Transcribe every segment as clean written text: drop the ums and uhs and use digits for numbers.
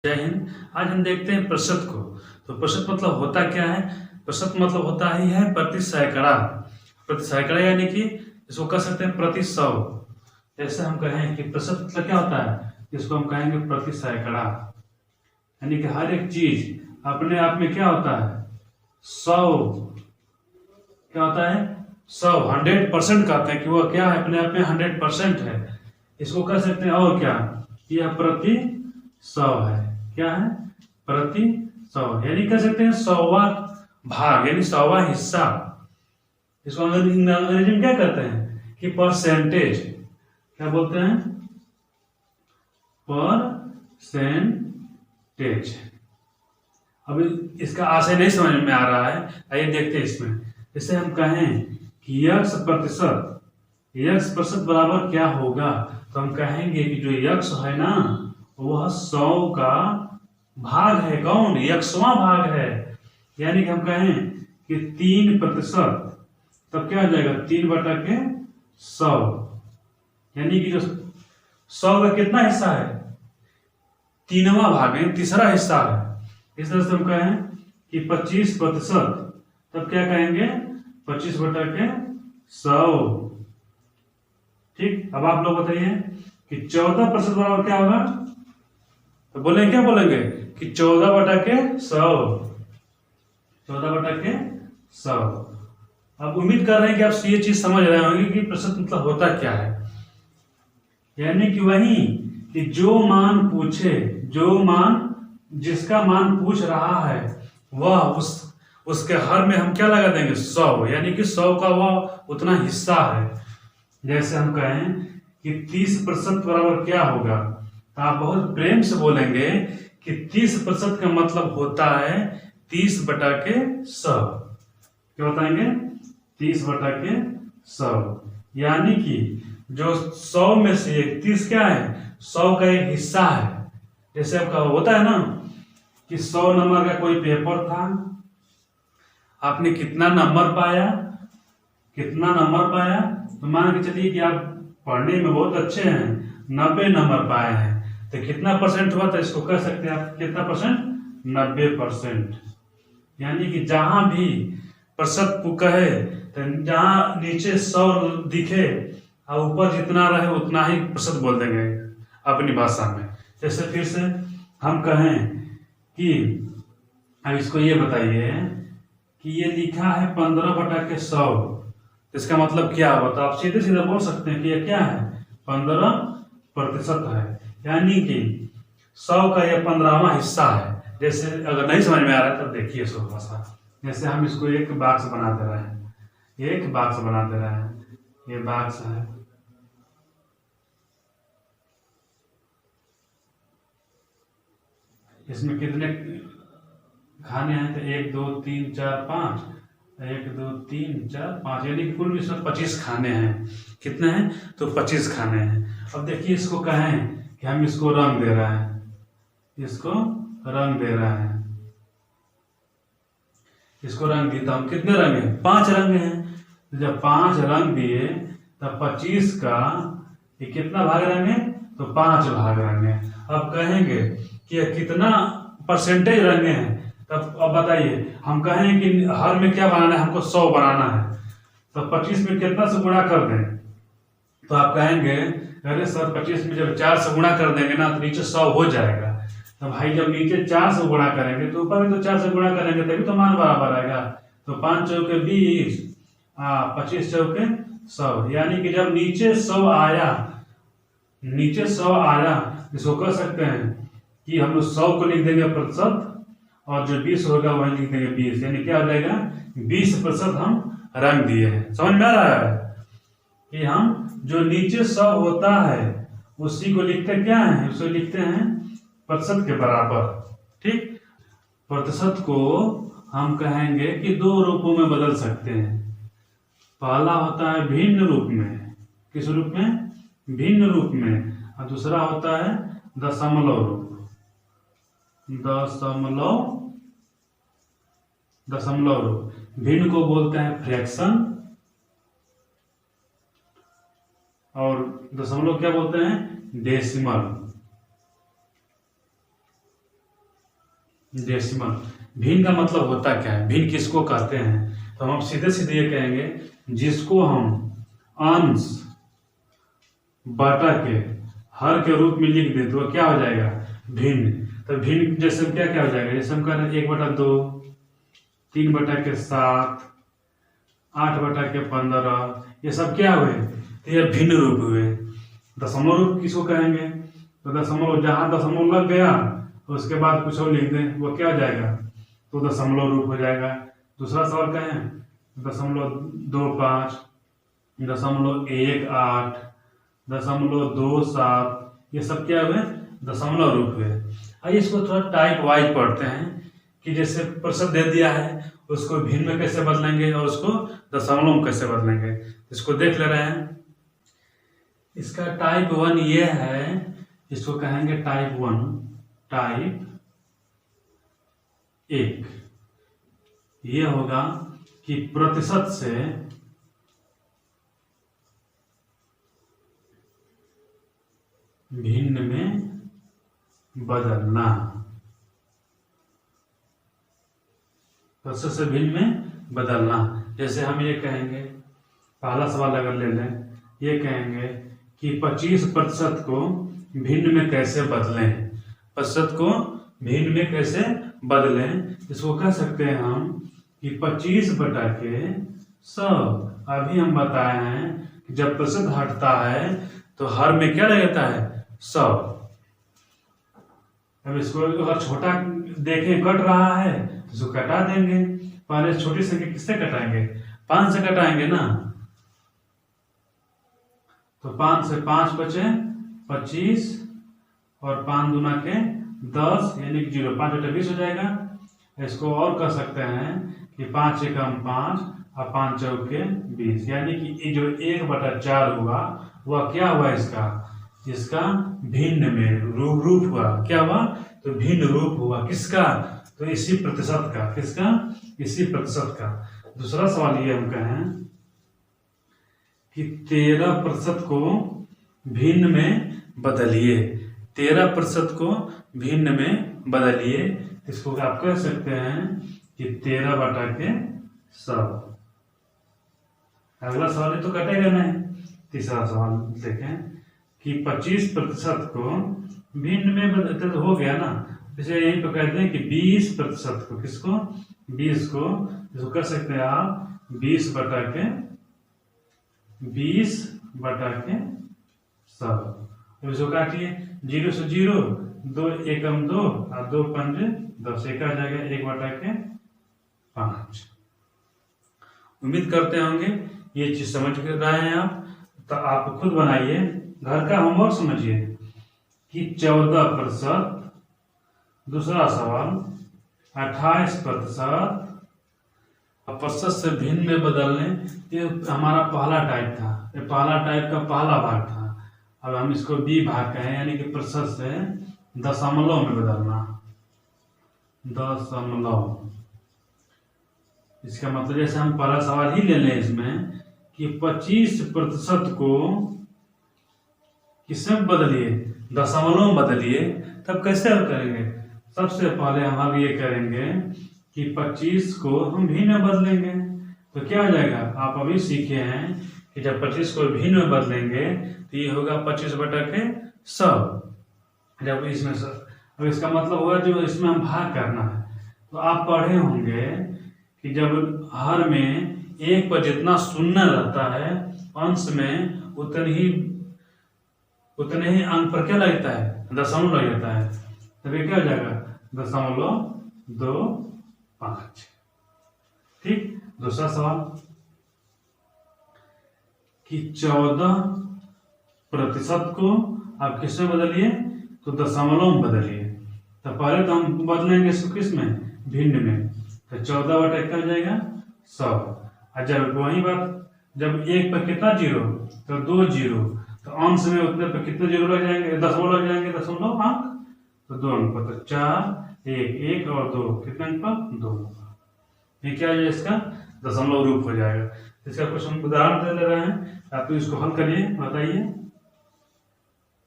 जय हिंद। आज हम देखते हैं प्रतिशत को। तो प्रतिशत मतलब होता क्या है? प्रतिशत मतलब होता ही है प्रति सैकड़ा। प्रति सैकड़ा यानी कि इसको कह सकते हैं प्रति सौ। जैसे हम कहें कि प्रतिशत मतलब क्या होता है, इसको हम कहेंगे प्रति सैकड़ा। यानी कि हर एक चीज अपने आप में क्या होता है, 100 क्या होता है, 100 100% कहते हैं कि वो क्या है, अपने आप में 100% है। इसको कह सकते हैं और क्या, यह प्रति 100 है। क्या है? प्रति 100 यानी कह सकते हैं 100वां भाग यानी 100वां हिस्सा। इसको अंग्रेजी में क्या कहते हैं कि परसेंटेज। क्या बोलते हैं? परसेंटेज। अभी इसका आशय नहीं समझ में आ रहा है, आइए देखते हैं इसमें। जैसे हम कहें कि यक्स प्रतिशत बराबर क्या होगा, तो हम कहेंगे कि जो यक्स है ना, वह 100 का भाग है। कौन? 100वां भाग है। यानी कि हम कहें कि 3%, तब क्या हो जाएगा, 3/100। यानी कि जो 100 का कितना हिस्सा है, 3वां भाग है, तीसरा हिस्सा है। इस तरह से हम कहें कि 25%, तब क्या कहेंगे, 25/100। ठीक, अब आप लोग बताइए कि 14% बराबर क्या होगा, तो बोलेंगे क्या, बोलेंगे कि 14/100। 14/100। अब उम्मीद कर रहे हैं कि आप ये चीज समझ रहे होंगे कि प्रतिशत मतलब होता क्या है। यानी कि वही कि जो मान पूछे, जिसका मान पूछ रहा है, वह उसके हर में हम क्या लगा देंगे, 100। यानी कि 100 का वह उतना हिस्सा है। जैसे हम कहें कि 30% बराबर क्या होगा, तो आप बहुत प्रेम से बोलेंगे कि 30% का मतलब होता है 30/100। क्या बताएंगे? 30/100। यानी कि जो 100 में से 30 क्या है, 100 का एक हिस्सा है। जैसे आपका होता है ना कि 100 नंबर का कोई पेपर था, आपने कितना नंबर पाया, तो मान के चलिए कि आप पढ़ने में बहुत अच्छे हैं, 90 नंबर पाए हैं, तो कितना परसेंट हुआ, तो इसको कह सकते हैं आप कितना परसेंट, 90%। यानी कि जहां भी प्रतिशत कहे, तो जहां नीचे 100 दिखे और ऊपर जितना रहे उतना ही प्रतिशत बोल देंगे अपनी भाषा में। जैसे फिर से हम कहें कि अब इसको ये बताइए कि ये लिखा है 15/100, इसका मतलब क्या होगा, तो आप सीधे सीधे बोल सकते हैं कि ये क्या है, 15% है। यानी कि 100 का यह 15वां हिस्सा है। जैसे अगर नहीं समझ में आ रहा है तब देखिए इसको थोड़ा सा। जैसे हम इसको एक बॉक्स बना दे रहे हैं, ये बॉक्स है। इसमें कितने खाने हैं, तो 1 2 3 4 5, 1 2 3 4 5, यानी कि कुल इसमें 25 खाने हैं। कितने हैं, तो 25 खाने हैं। अब देखिए इसको कहें कि हम इसको रंग दे रहे हैं, इसको रंग दिए, तो हम कितने रंग हैं, 5 रंग हैं। तो जब 5 रंग दिए तब 25 का ये कितना भाग रंगे, तो 5 भाग रंगे। अब कहेंगे कि कितना परसेंटेज रंगे हैं, तब अब बताइए हम कहें कि हर में क्या बनाना है, हमको 100 बनाना है, तो 25 में कितना से गुणा कर दें, तो आप कहेंगे अरे सर 25 में जब 4 से गुणा कर देंगे ना, तो नीचे 100 हो जाएगा। तो भाई जब नीचे 4 से गुणा करेंगे तो ऊपर भी तो 4 से गुणा करेंगे, तभी तो मान बराबर आएगा। तो 5 चौके 20, 25 चौके 100। यानी कि जब नीचे 100 आया, इसको कह सकते हैं कि हम 100 को लिख देंगे प्रतिशत, और जो 20 होगा वही लिख देंगे 20। यानी क्या हो जाएगा, 20% हम रंग दिए हैं। समझ में आ रहा है कि हम जो नीचे 100 होता है उसी को लिखते क्या है, उसे लिखते हैं प्रतिशत के बराबर। ठीक, प्रतिशत को हम कहेंगे कि 2 रूपों में बदल सकते हैं। पहला होता है भिन्न रूप में, किस रूप में, भिन्न रूप में, और दूसरा होता है दशमलव रूप। दशमलव रूप। भिन्न को बोलते हैं फ्रैक्शन, और दशमलव क्या बोलते हैं, डेसिमल। डेसिमल। भिन्न का मतलब होता क्या है, भिन्न किसको कहते हैं? तो हम सीधे सीधे ये कहेंगे जिसको हम अंश बटा के हर के रूप में लिख दे तो वो क्या हो जाएगा, भिन्न। तो भिन्न जैसे क्या क्या हो जाएगा, जैसे हम कह रहे हैं 1/2, 3/7, 8/15, ये सब क्या हुए, तो ये भिन्न रूप हुए। दशमलव रूप किसको कहेंगे, तो दशमलव जहां दशमलव लग गया उसके बाद कुछ और लिख दें वो क्या हो जाएगा, तो दशमलव रूप हो जाएगा। दूसरा सवाल कहें 0.25, 0.18, 0.27, ये सब क्या हुए, दशमलव रूप हुए। आइए इसको थोड़ा टाइप वाइज पढ़ते हैं कि जैसे प्रतिशत दे दिया है उसको भिन्न में कैसे बदलेंगे और उसको दशमलव में कैसे बदलेंगे, इसको देख ले रहे हैं। इसका टाइप 1 ये है, इसको कहेंगे टाइप 1। टाइप 1 ये होगा कि प्रतिशत से भिन्न में बदलना, प्रतिशत से भिन्न में बदलना। जैसे हम ये कहेंगे, पहला सवाल अगर ले लें, ये कहेंगे कि 25% को भिन्न में कैसे बदलें, प्रतिशत को भिन्न में कैसे बदलें। इसको कह सकते हैं हम कि 25/100। अभी हम बताए हैं कि जब प्रतिशत हटता है तो हर में क्या रहता है, 100। अब इसको अगर छोटा देखें कट रहा है तो इसको कटा देंगे। पहले छोटी संख्या किससे कटाएंगे, 5 से कटाएंगे ना। तो 5 से 5 बचे 25 और 5 दूना के 10 यानी कि 0, 5/20 हो जाएगा। इसको और कर सकते हैं कि 5 एकम 5 और 5 चौके 20, यानी कि जो 1/4 हुआ वह क्या हुआ, इसका भिन्न में रूप हुआ। क्या हुआ, तो भिन्न रूप हुआ किसका, तो इसी प्रतिशत का। किसका, इसी प्रतिशत का। दूसरा सवाल ये हम कहें कि 13% को भिन्न में बदलिए, 13% को भिन्न में बदलिए। इसको आप कह सकते हैं कि 13/100। अगला सवाल है तो कटेगा नहीं। तीसरा सवाल देखें कि 25% को भिन्न में बदलते तो हो गया ना, इसे यहीं पर कहते हैं कि 20% को, किसको, 20 को, इसको कह सकते हैं आप 20/100। अब इसको काटिए, 0 से 0, 2 एकम 2 और 2 पंजे 10, एक आ जाएगा 1/5। उम्मीद करते होंगे ये चीज समझ रहे हैं आप। तो आप खुद बनाइए, घर का होमवर्क समझिए कि 14%। दूसरा सवाल 28%। प्रतिशत से भिन्न में बदलने, ये हमारा पहला टाइप था, ये पहला टाइप का पहला भाग था। अब हम इसको बी भाग कहें, यानी कि प्रतिशत से दशमलव में बदलना, दशमलव। इसका मतलब जैसे हम पहला सवाल ही ले लें इसमें कि 25% को किसमें बदलिए, दशमलव में बदलिए। तब कैसे हम करेंगे, सबसे पहले हम ये करेंगे कि 25 को हम भिन्न में बदलेंगे। तो क्या हो जाएगा, आप अभी सीखे हैं कि जब 25 को भिन्न में बदलेंगे तो ये होगा 25/100। जब इसमें अब इसका मतलब होगा जो इसमें हम भाग करना है। तो आप पढ़े होंगे कि जब हर में 1 पर जितना शून्य रहता है अंश में उतने ही अंक पर क्या लगता है, दशमलव लग जाता है। तब ये क्या हो जाएगा, 0.25। ठीक। दूसरा सवाल कि 14% को आप किस में बदलिए, तो दशमलव में बदलिए। तो पहले तो हम बदलेंगे इसको किस में, भिन्न में। तो 14/1 क्या हो जाएगा, 100। और जब वही बात, जब 1 पर कितना 0, तो 2 0, तो अंश में उतने पर कितने 0 लग जाएंगे, दशमलव लग जाएंगे, दशमलव अंक। तो 2 अंक पर, तो 4, 1 और 2, कितने अंक पर, 2। ये क्या है, इसका दशमलव रूप हो जाएगा। इसका कुछ हम उदाहरण दे रहे हैं, आप इसको हल करिए।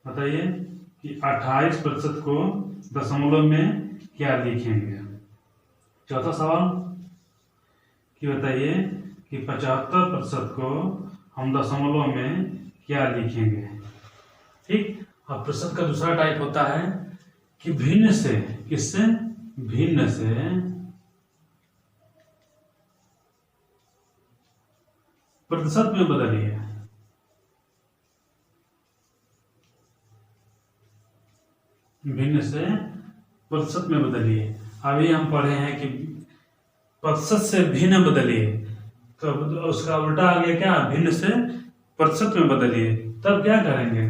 बताइए कि 28% को दशमलव में क्या लिखेंगे। चौथा सवाल कि बताइए कि 75% को हम दशमलव में क्या लिखेंगे। ठीक। अब प्रतिशत का दूसरा टाइप होता है कि भिन्न से, किससे, भिन्न से प्रतिशत में बदलिए। भिन्न से प्रतिशत में बदलिए। अभी हम पढ़े हैं कि प्रतिशत से भिन्न बदलिए, तो उसका उल्टा आ गया क्या, भिन्न से प्रतिशत में बदलिए। तब क्या करेंगे,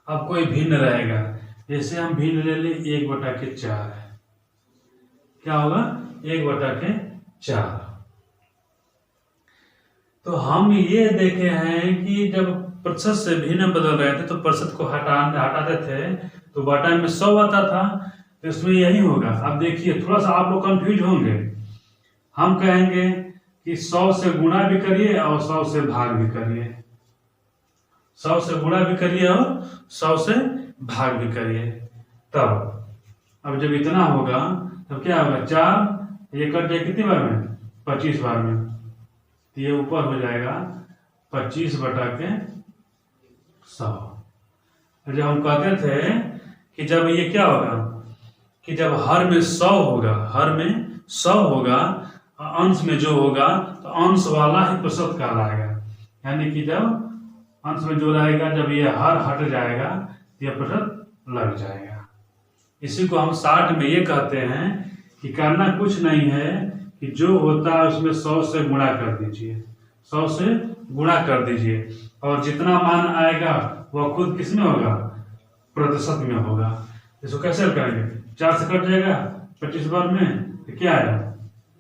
अब कोई भिन्न रहेगा, जैसे हम भिन्न ले लें 1/4, क्या होगा 1/4। तो हम ये देखे हैं कि जब प्रतिशत से भिन्न बदल रहे थे तो प्रतिशत को हटाते थे तो बटा में 100 आता था, तो इसमें यही होगा। अब देखिए थोड़ा सा आप लोग कंफ्यूज होंगे, हम कहेंगे कि 100 से गुणा भी करिए और 100 से भाग भी करिए, 100 से गुणा भी करिए और 100 से भाग भी करिए। तब अब जब इतना होगा तब क्या होगा, 4 ये कट जाए कितनी बार में, 25 बार में, तो ये ऊपर हो जाएगा 25/100। जब हम कहते थे कि जब ये क्या होगा कि जब हर में 100 होगा, हर में 100 होगा, अंश में जो होगा तो अंश वाला ही प्रतिशत कहलाएगा। यानी कि जब अंश में जो रहेगा, जब ये हर हट जाएगा तो यह प्रतिशत लग जाएगा। इसी को हम 60 में ये कहते हैं कि करना कुछ नहीं है कि जो होता है उसमें 100 से गुणा कर दीजिए, 100 से गुणा कर दीजिए, और जितना मान आएगा वह खुद किस में होगा, प्रतिशत में होगा। इसको कैसे करेंगे, 4 से कट जाएगा 25 बार में, तो क्या आया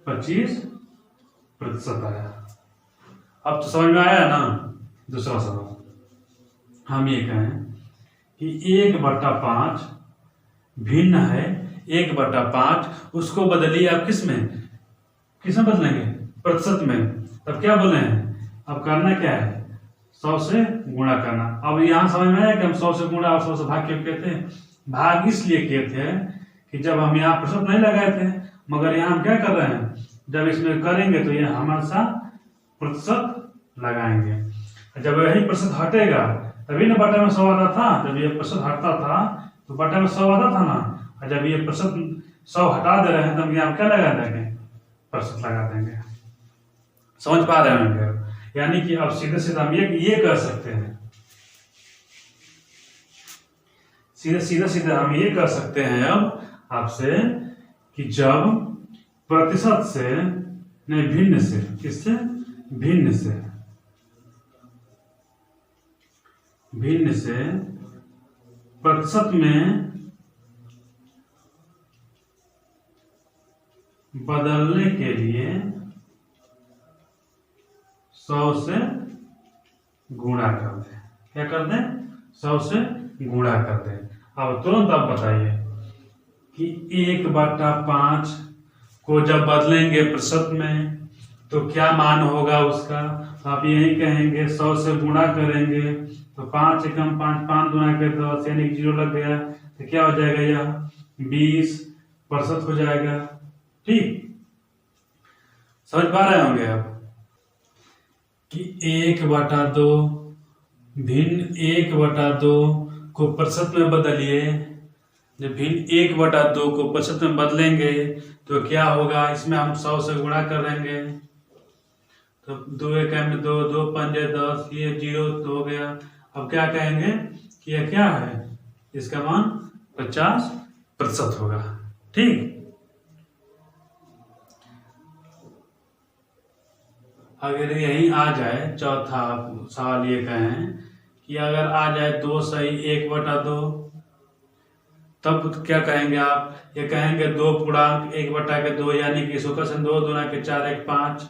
25% आया। अब तो समझ में आया ना। दूसरा सवाल हम ये कहें कि 1/5 भिन्न है, 1/5 उसको बदलिए आप किसमें बदलेंगे, प्रतिशत में। तब क्या बोले हैं, अब करना क्या है, 100 से गुणा करना। अब यहाँ समझ में आया कि हम 100 से गुणा और 100 से भाग क्यों कहते हैं। भाग इसलिए किए थे कि जब हम यहाँ प्रतिशत नहीं लगाए थे, मगर यहाँ हम क्या कर रहे हैं, जब इसमें करेंगे तो ये हमेशा प्रतिशत लगाएंगे। जब यही प्रतिशत हटेगा तभी ना बटा में 100 आता था, जब ये प्रतिशत हटता था तो बटा में 100 आता था ना, और जब ये प्रतिशत 100 हटा दे रहे हैं तो यहाँ क्या लगा देंगे, प्रतिशत लगा देंगे। समझ पा रहे हैं। यानी कि अब सीधे सीधे हम ये कर सकते हैं, सीधे हम ये कर सकते हैं अब आपसे कि जब प्रतिशत से नहीं, भिन्न से, किससे, भिन्न से प्रतिशत में बदलने के लिए 100 से गुणा कर दें। क्या कर दें, 100 से गुणा कर दें। अब तुरंत आप बताइए कि 1/5 को जब बदलेंगे प्रतिशत में तो क्या मान होगा उसका। आप यही कहेंगे 100 से गुणा करेंगे तो 5 एकम 5, 5 गुणा कर 10, यानी 0 लग गया, तो क्या हो जाएगा, यह 20% हो जाएगा। ठीक, समझ पा रहे होंगे आप कि 1/2 भिन्न 1/2 को प्रतिशत में बदलिए। जब भिन्न 1/2 को प्रतिशत में बदलेंगे तो क्या होगा, इसमें हम 100 से गुणा करेंगे तो 2 एकम 2, 2 पंजे 10, ये 0 तो हो गया। अब क्या कहेंगे कि यह क्या है, इसका मान 50% होगा। ठीक, अगर यही आ जाए, चौथा सवाल ये कहें कि अगर आ जाए 2 सही 1/2, तब क्या कहेंगे आप, ये कहेंगे 2 पूर्णांक 1/2, यानी कि इसको कसन 2 दूना के 4 1 5,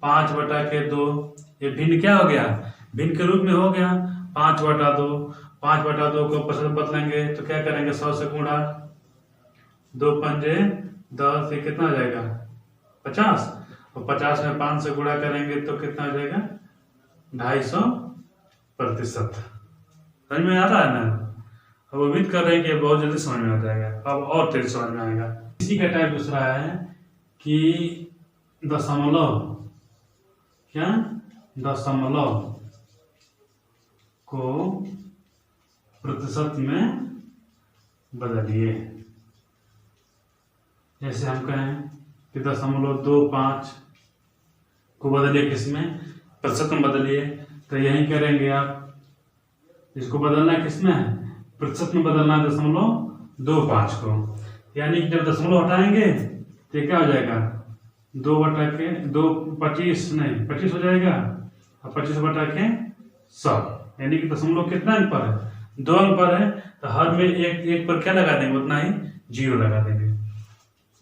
5/2। ये भिन्न क्या हो गया, भिन्न के रूप में हो गया 5/2। 5/2 को प्रतिशत बदलेंगे तो क्या करेंगे, 100 से गुणा, 2 पंजे 10, ये कितना हो जाएगा 50, और 50 में 5 से गुणा करेंगे तो कितना हो जाएगा 250%। समझ में आता है ना। अब उम्मीद कर रहे हैं कि बहुत जल्दी समझ में आ जाएगा, अब और तेज समझ में आएगा। इसी का टाइप दूसरा है कि दशमलव, क्या दशमलव को प्रतिशत में बदलिए। जैसे हम कहें कि 0.25 को बदलिए किसमें, प्रतिशत में बदलिए, तो यही करेंगे आप। इसको बदलना किसमें है, प्रतिशत में बदलना है 0.25 को। यानी कि जब दशमलव हटाएंगे तो क्या हो जाएगा, 25 हो जाएगा, और 25 बटा के 100, यानी कि दशमलव कितना अंक पर है, 2 अंक पर है, तो हर में एक पर क्या लगा देंगे, उतना ही 0 लगा देंगे।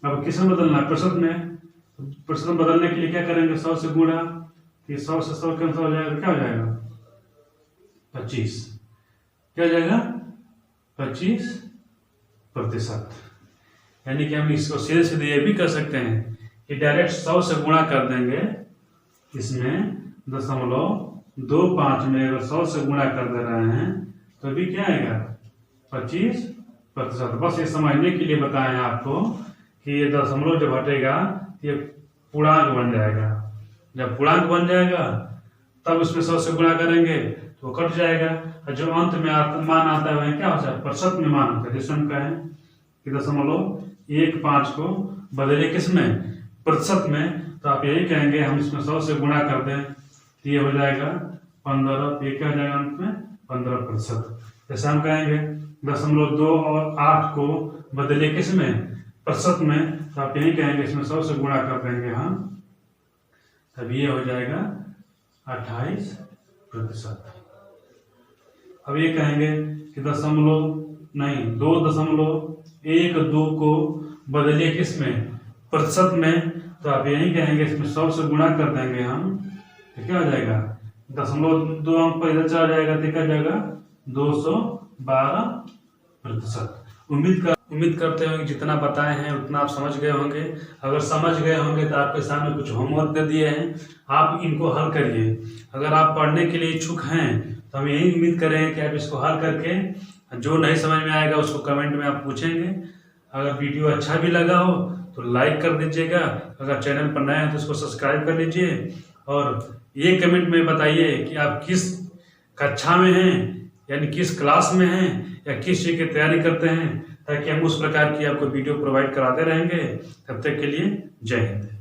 अब किस में बदलना है, प्रतिशत में। प्रतिशत में बदलने के लिए क्या करेंगे, 100 से गुणा, 100 से 100 कैंसिल हो जाएगा, क्या हो जाएगा 25, क्या हो जाएगा 25%। यानी कि हम इसको सीधे सीधे ये भी कर सकते हैं कि डायरेक्ट 100 से गुणा कर देंगे, इसमें 0.25 में अगर 100 से गुणा कर दे रहे हैं तो भी क्या आएगा 25%। बस ये समझने के लिए बताएं आपको कि ये दशमलव जब हटेगा ये पूर्णांक बन जाएगा। जब पूर्णांक बन जाएगा तब इसमें 100 से गुणा करेंगे तो कट जाएगा, और जो अंत में मान आता है वह क्या होता है, प्रतिशत में मान होता है। जैसे हम कहें कि 0.15 को बदले किसमें, प्रतिशत में, तो आप यही कहेंगे हम इसमें 100 से गुणा कर दें तो ये हो जाएगा 15, ये क्या हो जाएगा अंत में 15%। जैसे हम कहेंगे 0.28 को बदले किसमें, प्रतिशत में, तो आप यही कहेंगे इसमें 100 से गुणा कर देंगे हम, तब ये हो जाएगा 28%। अब ये कहेंगे कि 2.12 को बदलिए किसमें, प्रतिशत में, तो आप यही कहेंगे इसमें 100 से गुणा कर देंगे हम, तो क्या हो जाएगा 0.2 अंक पर इधर चला जाएगा, तो क्या हो जाएगा 212%। उम्मीद करते हैं कि जितना बताए हैं उतना आप समझ गए होंगे। अगर समझ गए होंगे तो आपके सामने कुछ होमवर्क दे दिए हैं, आप इनको हल करिए। अगर आप पढ़ने के लिए इच्छुक हैं तो हम यही उम्मीद करें कि आप इसको हल करके, जो नहीं समझ में आएगा उसको कमेंट में आप पूछेंगे। अगर वीडियो अच्छा भी लगा हो तो लाइक कर दीजिएगा, अगर चैनल पर नए हैं तो इसको सब्सक्राइब कर लीजिए, और ये कमेंट में बताइए कि आप किस कक्षा में हैं, यानी किस क्लास में हैं, या किस चीज़ की तैयारी करते हैं, ताकि हम उस प्रकार की आपको वीडियो प्रोवाइड कराते रहेंगे। तब तक के लिए जय हिंद।